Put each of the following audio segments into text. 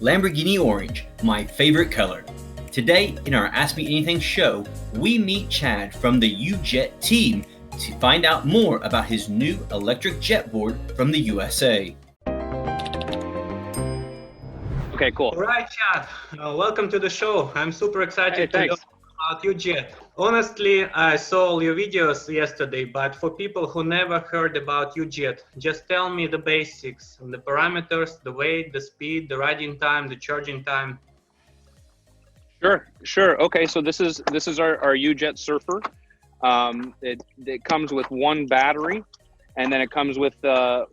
Lamborghini Orange, my favorite color. Today, in our Ask Me Anything show, we meet Chad from the YUJET team to find out more about his new electric jetboard from the USA. Okay, cool. All right, Chad. Welcome to the show. I'm super excited to learn about YUJET. Honestly, I saw all your videos yesterday, but for people who never heard about YUJET, just tell me the basics, the parameters, the weight, the speed, the riding time, the charging time. Sure. Okay, so this is our YUJET Surfer. It comes with one battery, and then it comes with a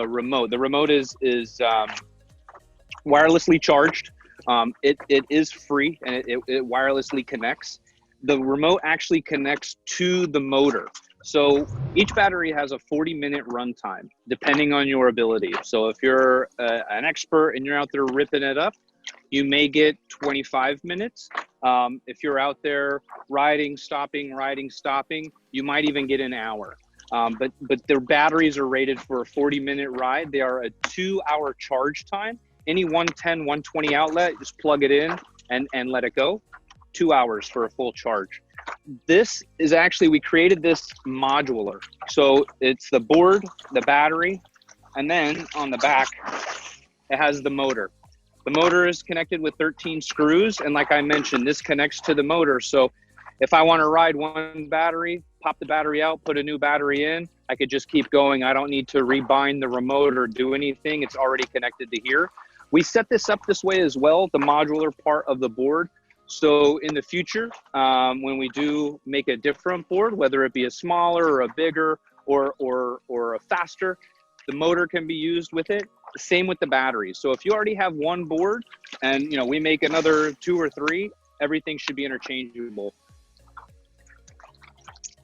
remote. The remote is wirelessly charged. It is free, and it wirelessly connects. The remote actually connects to the motor. So each battery has a 40-minute runtime, depending on your ability. So if you're an expert and you're out there ripping it up, you may get 25 minutes. If you're out there riding, stopping, you might even get an hour. But their batteries are rated for a 40-minute ride. They are a 2-hour charge time. Any 110, 120 outlet, just plug it in and let it go. 2 hours for a full charge. This is actually, we created this modular. So it's the board, the battery, and then on the back, it has the motor. The motor is connected with 13 screws. And like I mentioned, this connects to the motor. So if I want to ride one battery, pop the battery out, put a new battery in, I could just keep going. I don't need to rebind the remote or do anything. It's already connected to here. We set this up this way as well, the modular part of the board. So in the future, when we do make a different board, whether it be a smaller or a bigger or a faster, the motor can be used with it. Same with the batteries. So if you already have one board and we make another 2 or 3, everything should be interchangeable.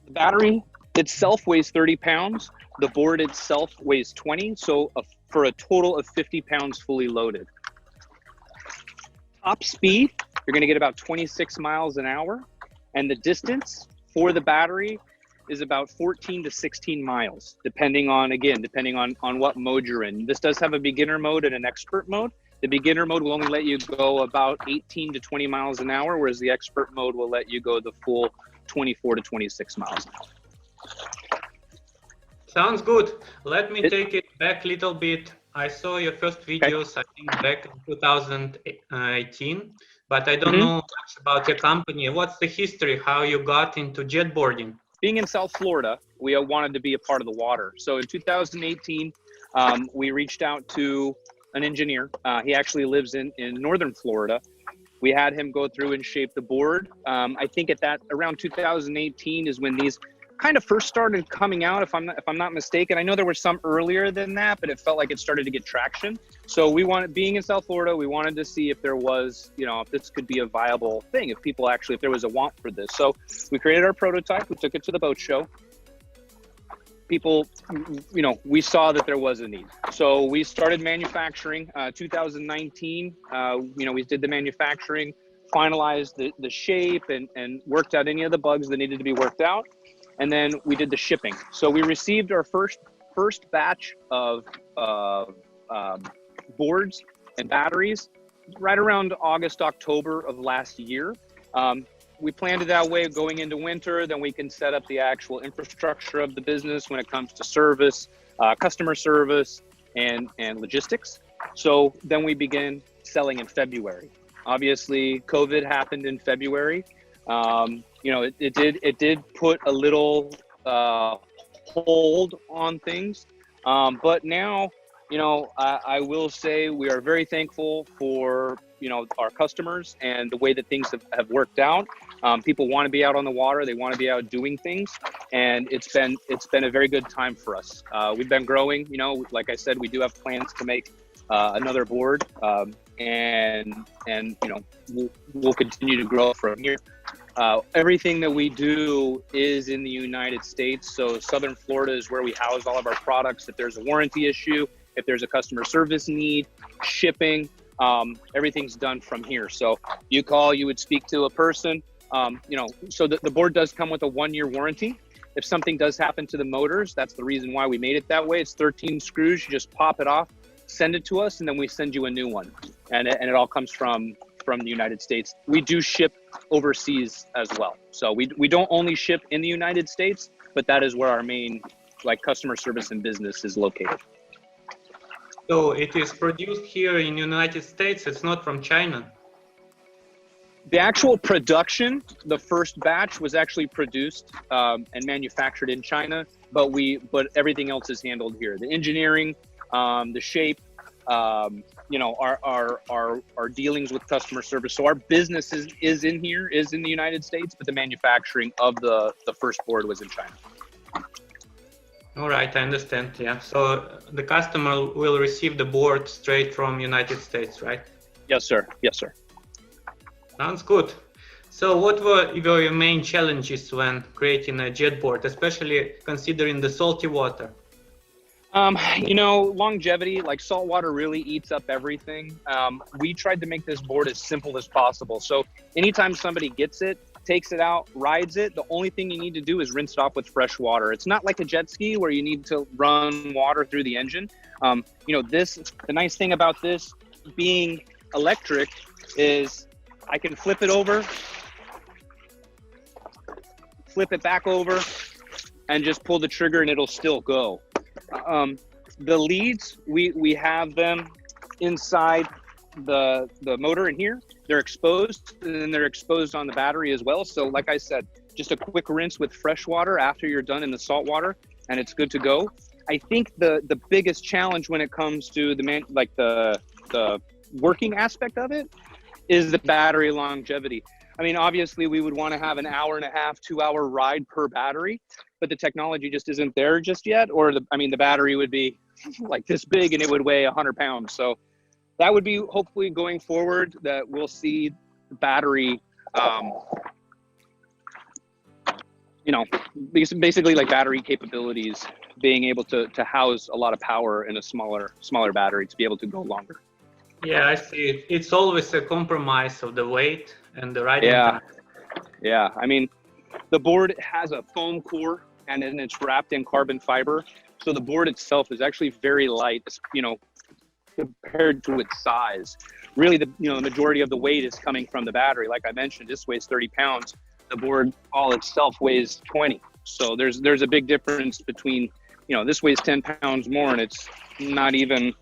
The battery itself weighs 30 pounds. The board itself weighs 20. So for a total of 50 pounds fully loaded. Top speed, you're going to get about 26 miles an hour. And the distance for the battery is about 14 to 16 miles, depending on what mode you're in. This does have a beginner mode and an expert mode. The beginner mode will only let you go about 18 to 20 miles an hour, whereas the expert mode will let you go the full 24 to 26 miles an hour. Sounds good. Let me take it back a little bit. I saw your first videos, I think back in 2018, but I don't know much about your company. What's the history, how you got into jetboarding? Being in South Florida, we wanted to be a part of the water. So in 2018, we reached out to an engineer. He actually lives in Northern Florida. We had him go through and shape the board. I think around 2018 is when these kind of first started coming out, if I'm not mistaken. I know there were some earlier than that, but it felt like it started to get traction. So being in South Florida, we wanted to see if there was, if this could be a viable thing, if there was a want for this. So we created our prototype, we took it to the boat show. People, we saw that there was a need. So we started manufacturing, 2019, we did the manufacturing, finalized the shape and worked out any of the bugs that needed to be worked out. And then we did the shipping. So we received our first batch of boards and batteries right around August, October of last year. We planned it that way going into winter, then we can set up the actual infrastructure of the business when it comes to service, customer service, and logistics. So then we began selling in February. Obviously, COVID happened in February. It did put a little hold on things, but now, I will say we are very thankful for our customers and the way that things have worked out. People want to be out on the water, they want to be out doing things, and it's been a very good time for us. We've been growing. Like I said, we do have plans to make another board, and we'll continue to grow from here. Everything that we do is in the United States. So Southern Florida is where we house all of our products. If there's a warranty issue, if there's a customer service need, shipping, everything's done from here. So you call, you would speak to a person, so the board does come with a 1-year warranty. If something does happen to the motors, that's the reason why we made it that way. It's 13 screws, you just pop it off, send it to us, and then we send you a new one. And it all comes from the United States. We do ship overseas as well. So we don't only ship in the United States, but that is where our main customer service and business is located. So it is produced here in the United States, it's not from China? The actual production, the first batch was actually produced and manufactured in China, but everything else is handled here. The engineering, the shape, our dealings with customer service. So our business is in the United States, but the manufacturing of the first board was in China. All right, I understand. Yeah. So the customer will receive the board straight from United States, right? Yes, sir. Yes, sir. Sounds good. So what were your main challenges when creating a jetboard, especially considering the salty water? Longevity, salt water really eats up everything. We tried to make this board as simple as possible. So anytime somebody gets it, takes it out, rides it, the only thing you need to do is rinse it off with fresh water. It's not like a jet ski where you need to run water through the engine. The nice thing about this being electric is I can flip it over, flip it back over, and just pull the trigger and it'll still go. The leads, we have them inside the motor in here. They're exposed, and then they're exposed on the battery as well. So like I said, just a quick rinse with fresh water after you're done in the salt water, and it's good to go. I think the biggest challenge when it comes to the working aspect of it is the battery longevity. I mean, obviously we would want to have an hour and a half, 2 hour ride per battery, but the technology just isn't there just yet. Or the battery would be like this big and it would weigh 100 pounds. So that would be hopefully going forward that we'll see battery, basically like battery capabilities, being able to house a lot of power in a smaller battery to be able to go longer. Yeah, I see. It's always a compromise of the weight and the riding time. Yeah. I mean, the board has a foam core and then it's wrapped in carbon fiber. So the board itself is actually very light, compared to its size. Really, the majority of the weight is coming from the battery. Like I mentioned, this weighs 30 pounds. The board all itself weighs 20. So there's a big difference between, this weighs 10 pounds more and it's not even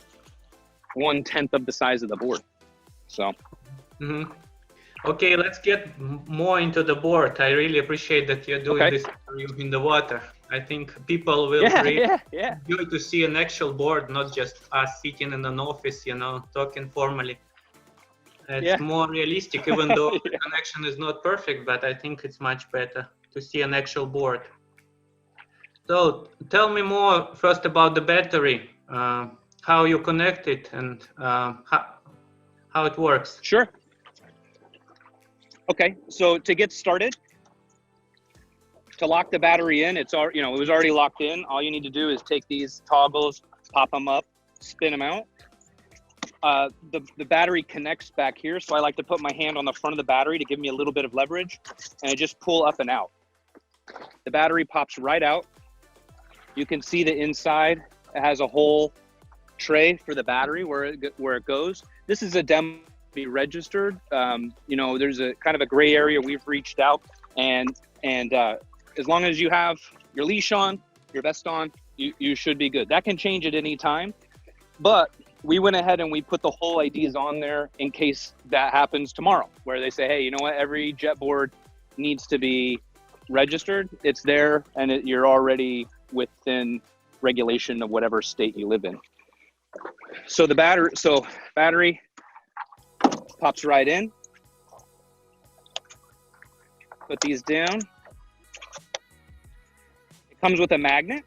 1/10 of the size of the board. So. Mm-hmm. Okay, let's get more into the board. I really appreciate that you're doing this interview in the water. I think people will enjoy to see an actual board, not just us sitting in an office, talking formally. It's more realistic, even though the connection is not perfect, but I think it's much better to see an actual board. So tell me more first about the battery, how you connect it and how it works. Sure. Okay, so to get started, to lock the battery in, it was already locked in. All you need to do is take these toggles, pop them up, spin them out. The battery connects back here, so I like to put my hand on the front of the battery to give me a little bit of leverage, and I just pull up and out. The battery pops right out. You can see the inside. It has a whole tray for the battery where it goes. This is a demo to be registered. There's a kind of a gray area. We've reached out, and as long as you have your leash on, your vest on, you should be good. That can change at any time, but we went ahead and we put the whole IDs on there in case that happens tomorrow, where they say, hey, you know what, every jetboard needs to be registered. It's there, and you're already within regulation of whatever state you live in. So the battery pops right in. Put these down. It comes with a magnet.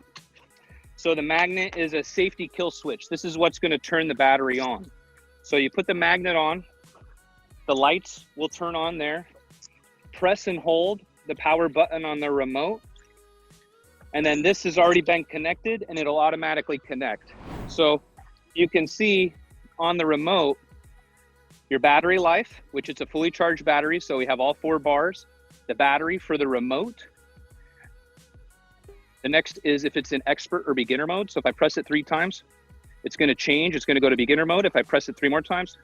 So the magnet is a safety kill switch. This is what's going to turn the battery on. So you put the magnet on, the lights will turn on there. Press and hold the power button on the remote. And then this has already been connected and it'll automatically connect. So you can see on the remote your battery life, which is a fully charged battery. So we have all 4 bars, the battery for the remote. The next is if it's in expert or beginner mode. So if I press it 3 times, it's going to change. It's going to go to beginner mode. If I press it 3 more times,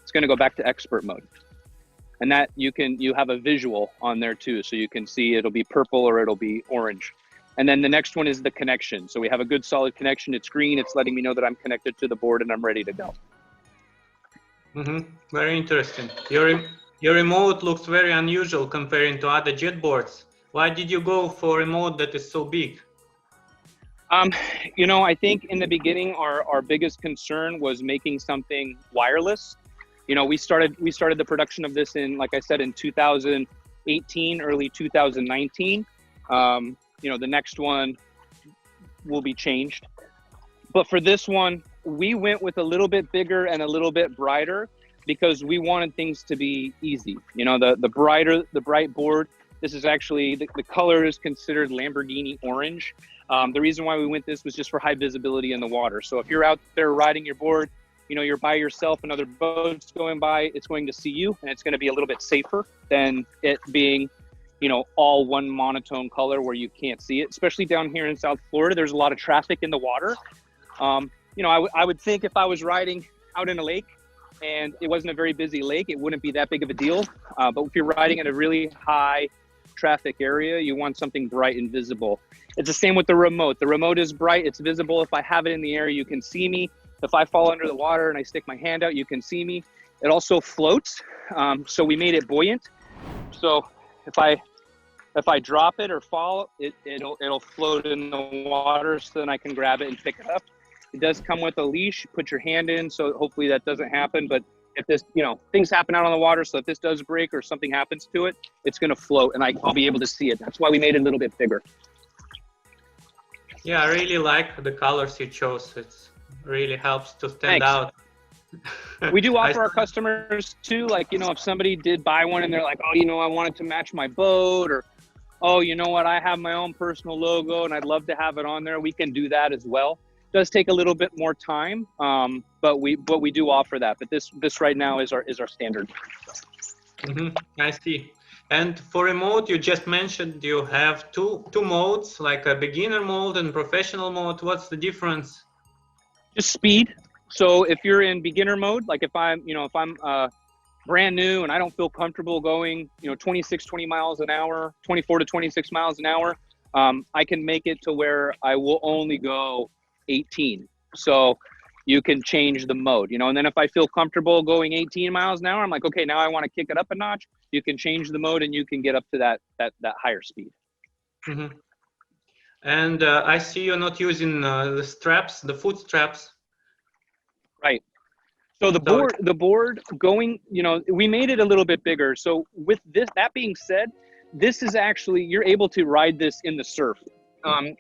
it's going to go back to expert mode. And that you have a visual on there too. So you can see it'll be purple or it'll be orange. And then the next one is the connection. So we have a good solid connection. It's green. It's letting me know that I'm connected to the board and I'm ready to go. Very interesting. Your remote looks very unusual comparing to other jetboards. Why did you go for a remote that is so big? You know, I think in the beginning, our biggest concern was making something wireless. You know, we started the production of this in, like I said, in 2018, early 2019. You know, the next one will be changed. But for this one, we went with a little bit bigger and a little bit brighter because we wanted things to be easy. You know, the bright board, this is actually, the color is considered Lamborghini orange. The reason why we went this was just for high visibility in the water. So if you're out there riding your board, you know, you're by yourself and other boats going by, it's going to see you and it's going to be a little bit safer than it being, you know, all one monotone color where you can't see it, especially down here in South Florida. There's a lot of traffic in the water. You know, I would think if I was riding out in a lake and it wasn't a very busy lake, it wouldn't be that big of a deal. But if you're riding in a really high traffic area, you want something bright and visible. It's the same with the remote. The remote is bright, it's visible. If I have it in the air, you can see me. If I fall under the water and I stick my hand out, you can see me. It also floats. So we made it buoyant. So if I drop it or fall, it'll float in the water, so then I can grab it and pick it up. It does come with a leash. Put your hand in, so hopefully that doesn't happen. But if this, you know, things happen out on the water, so if this does break or something happens to it, it's going to float and I'll be able to see it. That's why we made it a little bit bigger. Yeah, I really like the colors you chose. It really helps to stand Thanks. out. We do offer our customers too, like, you know, if somebody did buy one and they're like, oh, you know, I want it to match my boat, or, oh, you know what, I have my own personal logo and I'd love to have it on there, we can do that as well. It does take a little bit more time, but we do offer that. But this right now is our standard. I see. And for remote, you just mentioned you have two modes, like a beginner mode and professional mode. What's the difference? Just speed. So if you're in beginner mode, like if I'm brand new and I don't feel comfortable going, you know, 20 miles an hour, 24 to 26 miles an hour, I can make it to where I will only go 18. So you can change the mode, you know, and then if I feel comfortable going 18 miles an hour, I'm like, okay, now I want to kick it up a notch. You can change the mode and you can get up to that higher speed. And I see you're not using the straps, the foot straps. Right. So the board going, you know, we made it a little bit bigger. So with this, that being said, this is actually, you're able to ride this in the surf.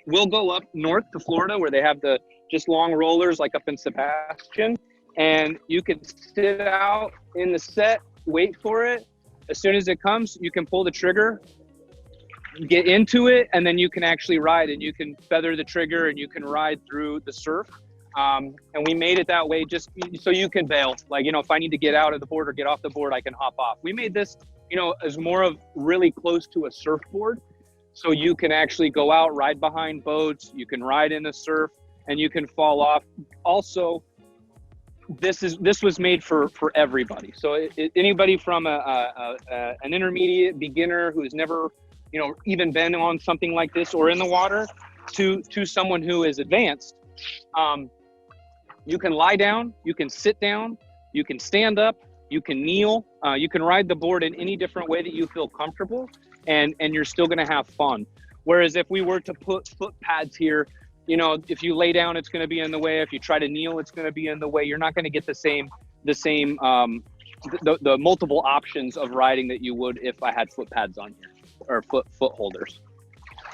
We'll go up north to Florida where they have the just long rollers like up in Sebastian, and you can sit out in the set, wait for it. As soon as it comes, you can pull the trigger, get into it, and then you can actually ride, and you can feather the trigger and you can ride through the surf. And we made it that way just so you can bail. Like, you know, if I need to get out of the board or get off the board, I can hop off. We made this, you know, as more of really close to a surfboard. So you can actually go out, ride behind boats, you can ride in the surf, and you can fall off. Also, this was made for everybody. So anybody from an intermediate beginner who's never, you know, even been on something like this or in the water, to someone who is advanced, you can lie down, you can sit down, you can stand up, you can kneel, you can ride the board in any different way that you feel comfortable, and you're still going to have fun. Whereas if we were to put foot pads here, you know, if you lay down, it's going to be in the way. If you try to kneel, it's going to be in the way. You're not going to get the multiple options of riding that you would if I had foot pads on here, or foot holders.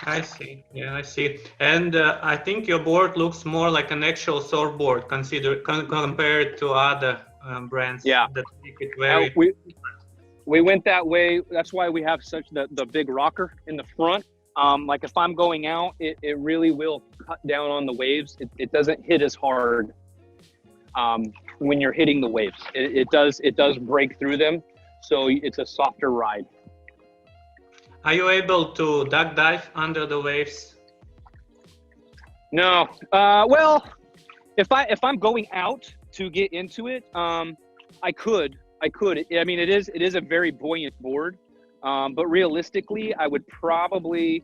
I see. Yeah, I see. And I think your board looks more like an actual surfboard compared to other brands. Yeah. That make it very. We went that way. That's why we have such the big rocker in the front. Like if I'm going out, it really will cut down on the waves. It doesn't hit as hard when you're hitting the waves. It does break through them, so it's a softer ride. Are you able to duck dive under the waves? No. Well, If I'm going out to get into it, I could. I mean, it is a very buoyant board, but realistically, I would probably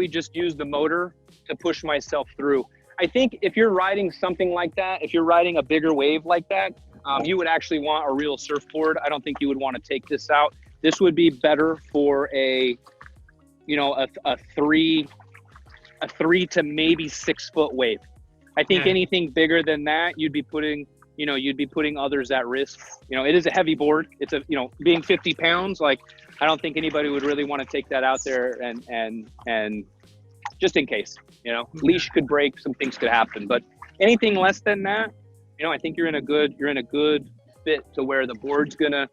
just use the motor to push myself through. I think if you're riding something like that, if you're riding a bigger wave like that, you would actually want a real surfboard. I don't think you would want to take this out. This would be better for a three to maybe 6 foot wave. I think anything bigger than that, you'd be putting others at risk. It is a heavy board. It's being 50 pounds, like, I don't think anybody would really want to take that out there and just in case, leash could break, some things could happen, but anything less than that, I think you're in a good fit to where the board's gonna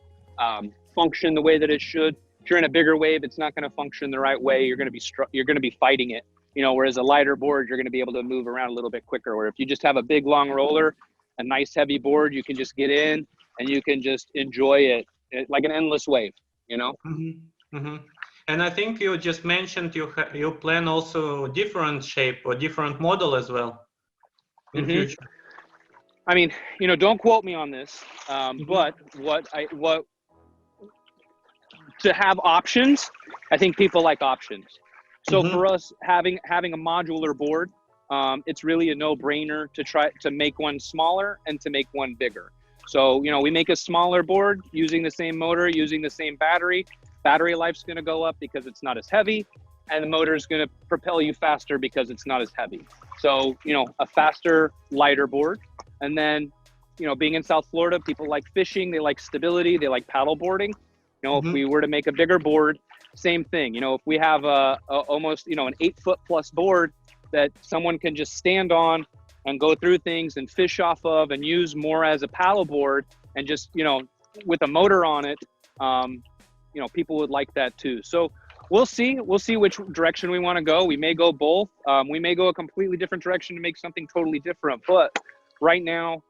function the way that it should. If you're in a bigger wave, it's not going to function the right way. You're going to be fighting it. Whereas a lighter board, you're going to be able to move around a little bit quicker. Or if you just have a big long roller, a nice heavy board, you can just get in and you can just enjoy it like an endless wave. Mm-hmm. Mm-hmm. And I think you just mentioned you plan also different shape or different model as well in future. I mean, don't quote me on this, but what to have options, I think people like options. So for us, having a modular board, it's really a no-brainer to try to make one smaller and to make one bigger. So, we make a smaller board using the same motor, using the same battery. Battery life's going to go up because it's not as heavy, and the motor is going to propel you faster because it's not as heavy. So, a faster, lighter board. And then, being in South Florida, people like fishing, they like stability, they like paddle boarding. If we were to make a bigger board, same thing. If we have almost, an 8 foot plus board that someone can just stand on and go through things and fish off of and use more as a paddle board and just, with a motor on it, people would like that too. So we'll see which direction we want to go. We may go both. We may go a completely different direction to make something totally different. But right now,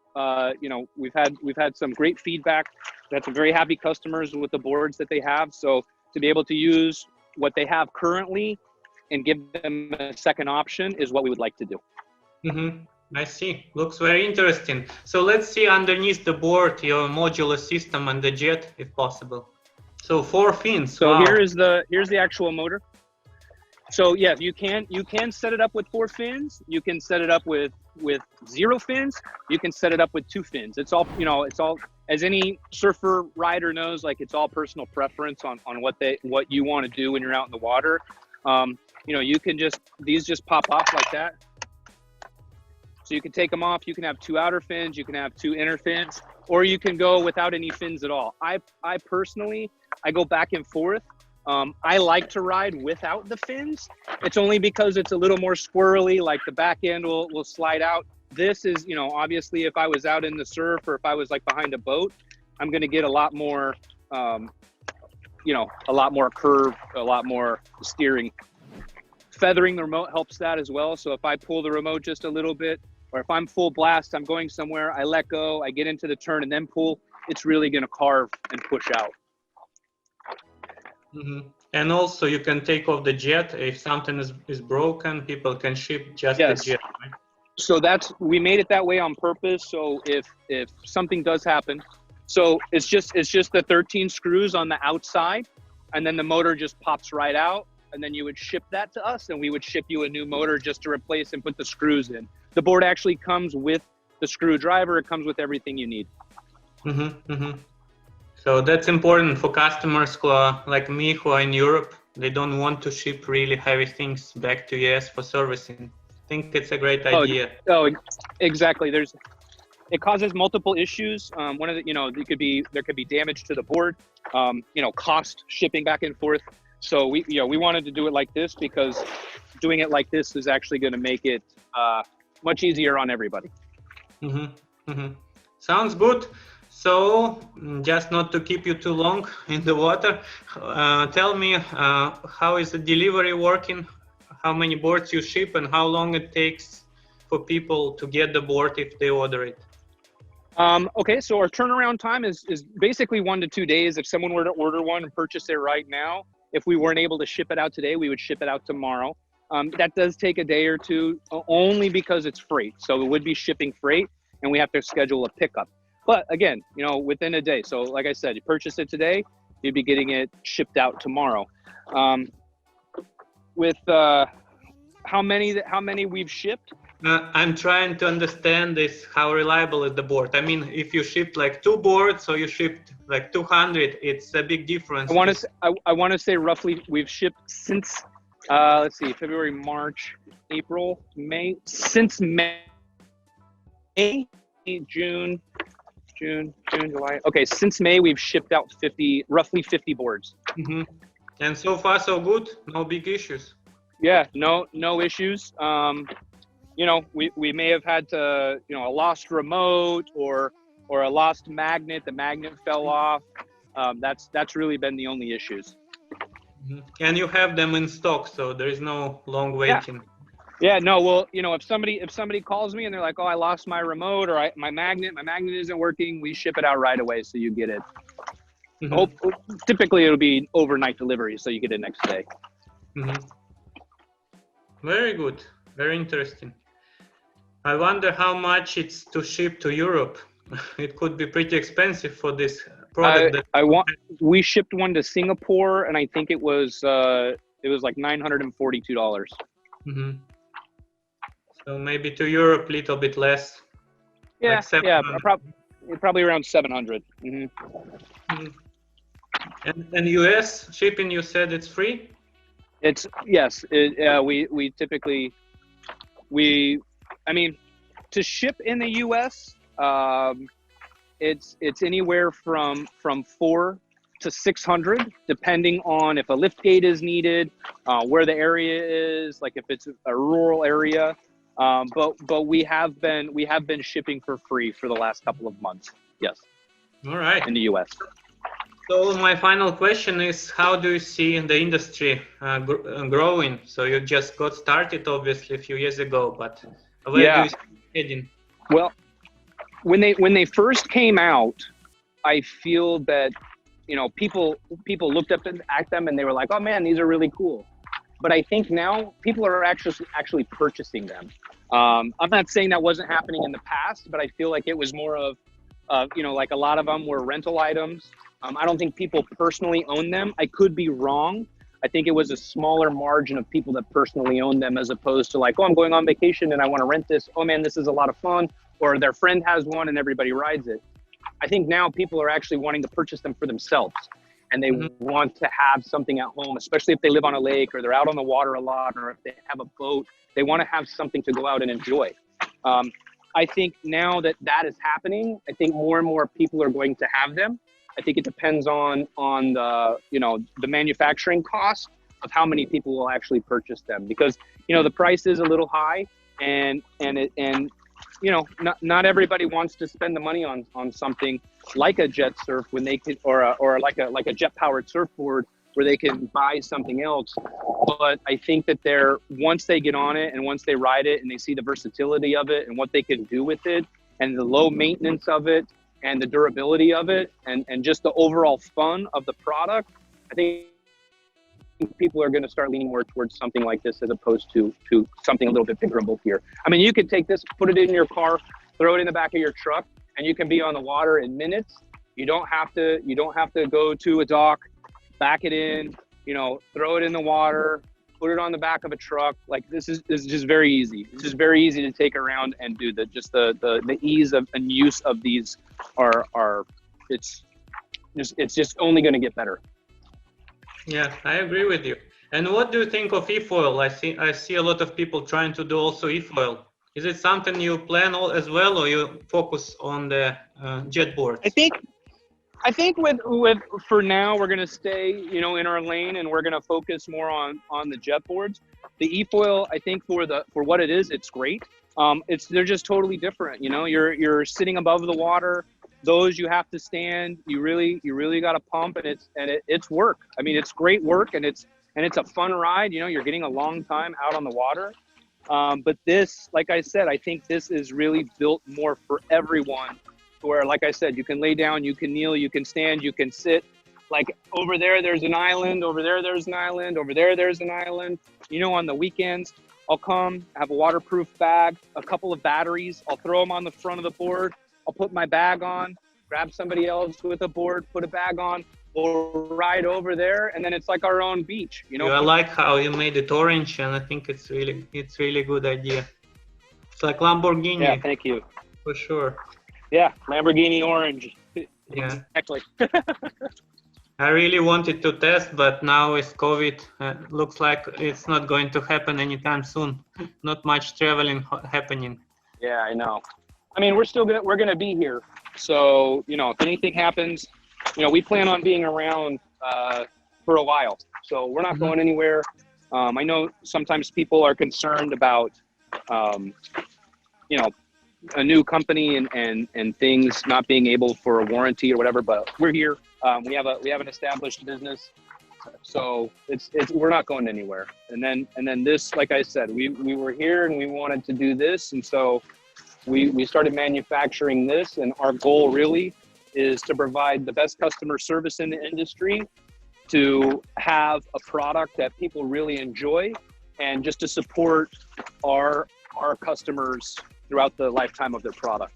we've had some great feedback. That's some very happy customers with the boards that they have. So to be able to use what they have currently and give them a second option is what we would like to do. I see. Looks very interesting. So let's see underneath the board your modular system and the jet, if possible. So 4 fins. So here's the actual motor. So yeah, you can set it up with 4 fins. You can set it up with 0 fins. You can set it up with 2 fins. It's all as any surfer rider knows, like, it's all personal preference on what you want to do when you're out in the water. You can these just pop off like that. So you can take them off. You can have 2 outer fins. You can have 2 inner fins, or you can go without any fins at all. I personally, I go back and forth. I like to ride without the fins. It's only because it's a little more squirrely, like the back end will slide out. This is, obviously if I was out in the surf or if I was like behind a boat, I'm going to get a lot more, a lot more curve, a lot more steering. Feathering the remote helps that as well. So if I pull the remote just a little bit, or if I'm full blast, I'm going somewhere, I let go, I get into the turn and then pull, it's really going to carve and push out. And also you can take off the jet. If something is broken, people can ship just the jet, right? So we made it that way on purpose. So if something does happen, so it's just the 13 screws on the outside, and then the motor just pops right out, and then you would ship that to us, and we would ship you a new motor just to replace and put the screws in. The board actually comes with the screwdriver. It comes with everything you need. So that's important for customers who are like me, who are in Europe. They don't want to ship really heavy things back to US for servicing. I think it's a great idea. Oh, exactly. It causes multiple issues. One of the, there could be damage to the board. Cost shipping back and forth. So we wanted to do it like this because doing it like this is actually going to make it much easier on everybody. Sounds good. So, just not to keep you too long in the water, tell me how is the delivery working? How many boards you ship and how long it takes for people to get the board if they order it? Okay, so our turnaround time is basically 1 to 2 days. If someone were to order one and purchase it right now, if we weren't able to ship it out today, we would ship it out tomorrow. That does take a day or two, only because it's freight. So it would be shipping freight, and we have to schedule a pickup. But again, you know, within a day. So like I said, you purchase it today, you'd be getting it shipped out tomorrow. With how many we've shipped? I'm trying to understand this, how reliable is the board. I mean, if you shipped like 2 boards, or you shipped like 200, it's a big difference. I want to say roughly we've shipped since, let's see, February, March, April, May, since May, June, July. Okay, since May, we've shipped out roughly 50 boards. Mm-hmm. And so far, so good? No big issues? Yeah, no issues. You know, we may have had to, you know, a lost remote or a lost magnet. The magnet fell off. That's really been the only issues. Mm-hmm. And you have them in stock, so there is no long waiting. Yeah, no, well, you know, if somebody calls me and they're like, oh, I lost my remote, or my magnet isn't working, we ship it out right away, so you get it. Mm-hmm. Typically, it'll be overnight delivery, so you get it next day. Mm-hmm. Very good, very interesting. I wonder how much it's to ship to Europe. It could be pretty expensive for this product. We shipped one to Singapore, and I think it was like $942. Mm-hmm. So maybe to Europe a little bit less. Yeah, like probably around 700. Mm-hmm. Mm-hmm. And US shipping, you said it's free? Yes. We typically I mean, to ship in the US, it's anywhere from 400 to 600, depending on if a lift gate is needed, where the area is, like if it's a rural area. But we have been shipping for free for the last couple of months. Yes. All right. In the US. So my final question is, how do you see the industry growing? So you just got started, obviously, a few years ago, but where do you see it heading? Well, when they first came out, I feel that, you know, people looked up at them and they were like, oh man, these are really cool. But I think now people are actually purchasing them. I'm not saying that wasn't happening in the past, but I feel like it was more of, you know, like a lot of them were rental items. I don't think people personally own them. I could be wrong. I think it was a smaller margin of people that personally own them, as opposed to like, oh, I'm going on vacation and I want to rent this. Oh man, this is a lot of fun. Or their friend has one and everybody rides it. I think now people are actually wanting to purchase them for themselves. And they want to have something at home, especially if they live on a lake or they're out on the water a lot, or if they have a boat, they want to have something to go out and enjoy. I think now that is happening, I think more and more people are going to have them. I think it depends on the, you know, the manufacturing cost of how many people will actually purchase them, because, you know, the price is a little high, and you know, not everybody wants to spend the money on something like a jet surf when they could, or like a jet powered surfboard where they can buy something else. But I think that once they get on it and once they ride it and they see the versatility of it and what they can do with it and the low maintenance of it and the durability of it and just the overall fun of the product, I think people are going to start leaning more towards something like this as opposed to something a little bit bigger and bulkier. I mean, you could take this, put it in your car, throw it in the back of your truck, and you can be on the water in minutes. You don't have to go to a dock, back it in, you know, throw it in the water, put it on the back of a truck. Like this is just very easy. It's just very easy to take around and do the ease of and use of these it's just only going to get better. Yeah, I agree with you. And what do you think of efoil? I see a lot of people trying to do also efoil. Is it something you plan as well, or you focus on the jetboard? I think with for now we're gonna stay, you know, in our lane, and we're gonna focus more on the jetboards. The efoil, I think for what it is, it's great. They're just totally different. You know, you're sitting above the water. Those you have to stand. You really got to pump, and it's work. I mean, it's great work, and it's a fun ride. You know, you're getting a long time out on the water. But this, like I said, I think this is really built more for everyone. Where, like I said, you can lay down, you can kneel, you can stand, you can sit. Like over there's an island. Over there's an island. Over there's an island. You know, on the weekends, I'll come, have a waterproof bag, a couple of batteries. I'll throw them on the front of the board. I'll put my bag on, grab somebody else with a board, put a bag on, we'll ride over there, and then it's like our own beach, you know? I like how you made it orange, and I think it's really good idea. It's like Lamborghini. Yeah, thank you. For sure. Yeah, Lamborghini orange. Yeah. Exactly. I really wanted to test, but now with COVID, looks like it's not going to happen anytime soon. Not much traveling happening. Yeah, I know. I mean, we're gonna be here. So, you know, if anything happens, you know, we plan on being around for a while. So we're not going anywhere. I know sometimes people are concerned about, you know, a new company and things not being able for a warranty or whatever, but we're here. We have an established business, so we're not going anywhere. And then this, like I said, we were here and we wanted to do this, and so we started manufacturing this, and our goal really is to provide the best customer service in the industry, to have a product that people really enjoy, and just to support our customers throughout the lifetime of their product.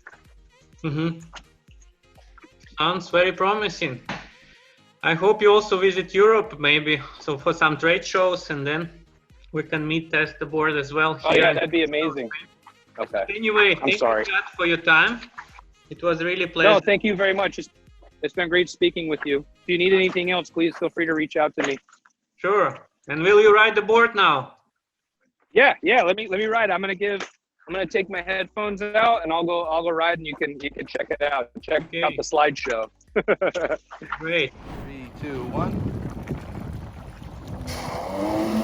Sounds very promising. I hope you also visit Europe, maybe, so for some trade shows, and then we can test the board as well. Oh yeah, that'd be amazing. Okay. Anyway, thank you, Chad, for your time. It was really pleasant. No, thank you very much. It's been great speaking with you. If you need anything else, please feel free to reach out to me. Sure. And will you ride the board now? Yeah. Let me ride. I'm gonna take my headphones out and I'll go ride, and you can check it out. Check out the slideshow. Great. 3, 2, 1.